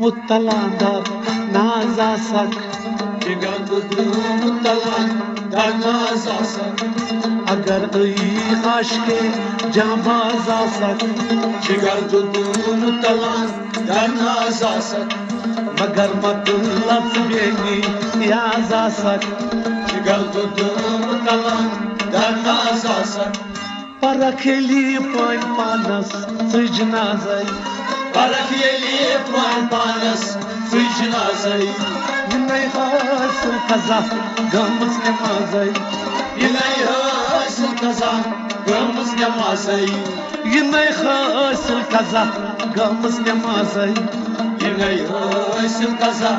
مطلع ناز آسک جگر مطلع در ناز آسک اگر ای عاشق جانباز آسک جگر مطلع در ناز آسک مگر مطلب بینی یاز آسک جگر مطلع در ناز آسک پرکھلی پان پانس سج نازے فرق یلی پران پانس سج نازے ینی حاصل قضا گمز نمازے ینی حاصل قضا گمز نمازے ینی حاصل قضا گمز نمازے ینی حاصل قضا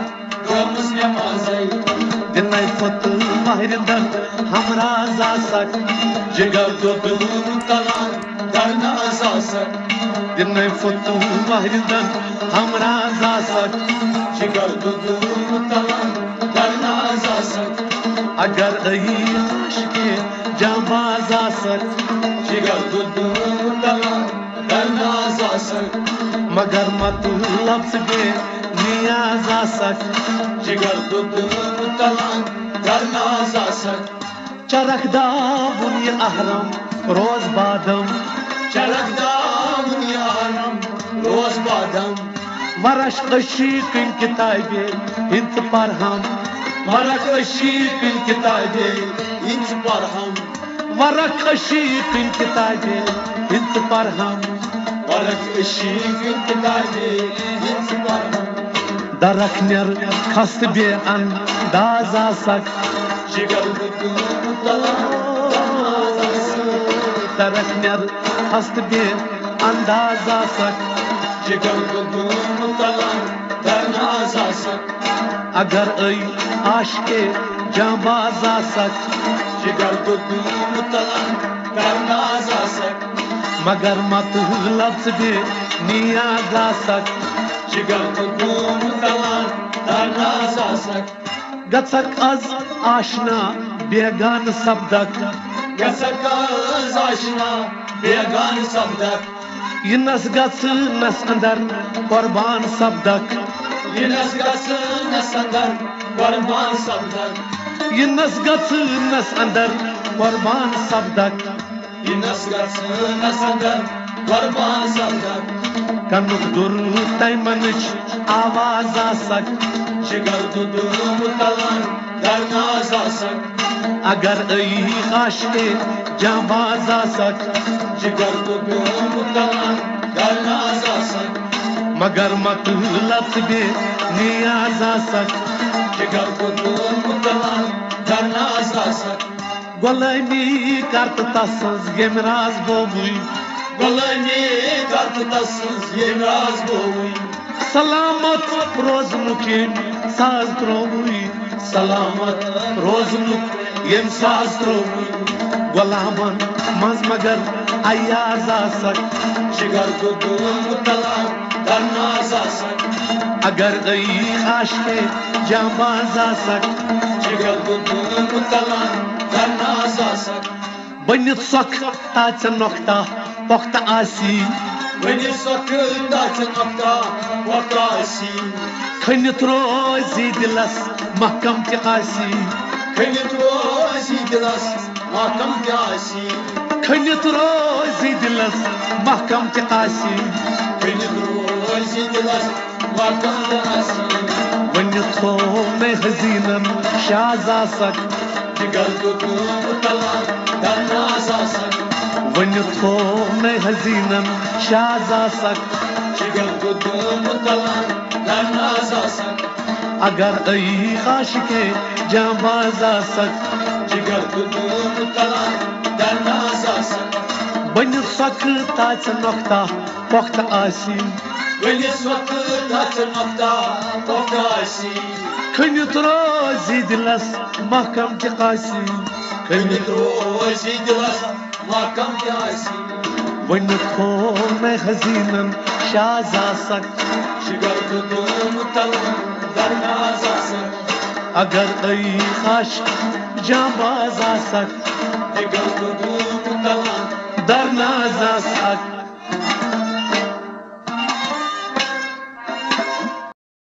گمز نمازے ینی فت مہرندن ہمراز آسک جگر مطلع در ناز آسک ینی فت مہرندن ہمراز آسک جگر مطلع در ناز آسک اگر ای عاشق جانباز آسک جگر مطلع در ناز آسک مگر مطلب سے بے نیاز آسک جگر مطلع در ناز آسک چرک داون یہ احرم روز بادم چرک دامن یارم روز بادم ورش عشیق کتاب انت پرہم ورق عشیق کتاب انت پرہم ورق عشیق کتاب انت پرہم ورق عشیق کتاب انت پرہم درخ نر خست بے انداز آسک جگر مطلع درخ نر خست بے انداز آسک جگر مطلع در ناز آسک اگر ای عاشق جانباز آسک جگر مطلع در ناز آسک مگر مطلب سے بے نیاز آسک جگر مطلع در ناز آسک گژھک از آشنا بیگان سبدک گژھک از آشنا بیگان سبدک ینس گژھنس اندر قربان سبدک ینس گژھنس اندر قربان سبدک ینس گژھنس اندر قربان سبدک ینس گژھنس اندر قربان سبدک کنک در تیمنچ آواز آسک جگر مطلع در ناز آسک اگر ای عاشق جانباز آسک جگر مطلع در ناز آسک مگر مطلب سے بے نیاز آسک جگر مطلع در ناز آسک غلامی کرت تسز یم راز بوبوی غلامی کرت تسز یم راز بوبوی سلامت روزنک یم ساز ترووی سلامت روزنک یم ساز ترووی غلامن مز مگر ایاز آسک جگر مطلع در ناز آسک اگر ای عاشق جانباز آسک جگر مطلع در ناز آسک بنت سخ تاچ نقطہ پختہ آسی ونی سخ تاچ نقطہ پختہ آسی کھنت روزی دلس محکم تہ آسی کھنت روزی دلس محکم تہ آسی کھنت روزی دلس محکم تہ آسی کھنت روزی دلس محکم تہ آسی ونت تھو میں حزینن شاز آسک جگر مطلع در ناز آسک ونت تھو میں حزینن شاز آسک جگر مطلع در ناز آسک اگر ای عاشق جانباز آسک جگر مطلع در ناز آسک بنت سخ تاچ نقطہ پختہ آسی ونی سخ تاچ نقطہ پختہ آسی کھنت روزی دلس محکم تہ آسی کھنت روزی دلس محکم تہ آسی ونت تھو میں حزینن شاز آسک جگر مطلع در ناز آسک اگر ای عاشق جانباز آسک جگر مطلع در ناز آسک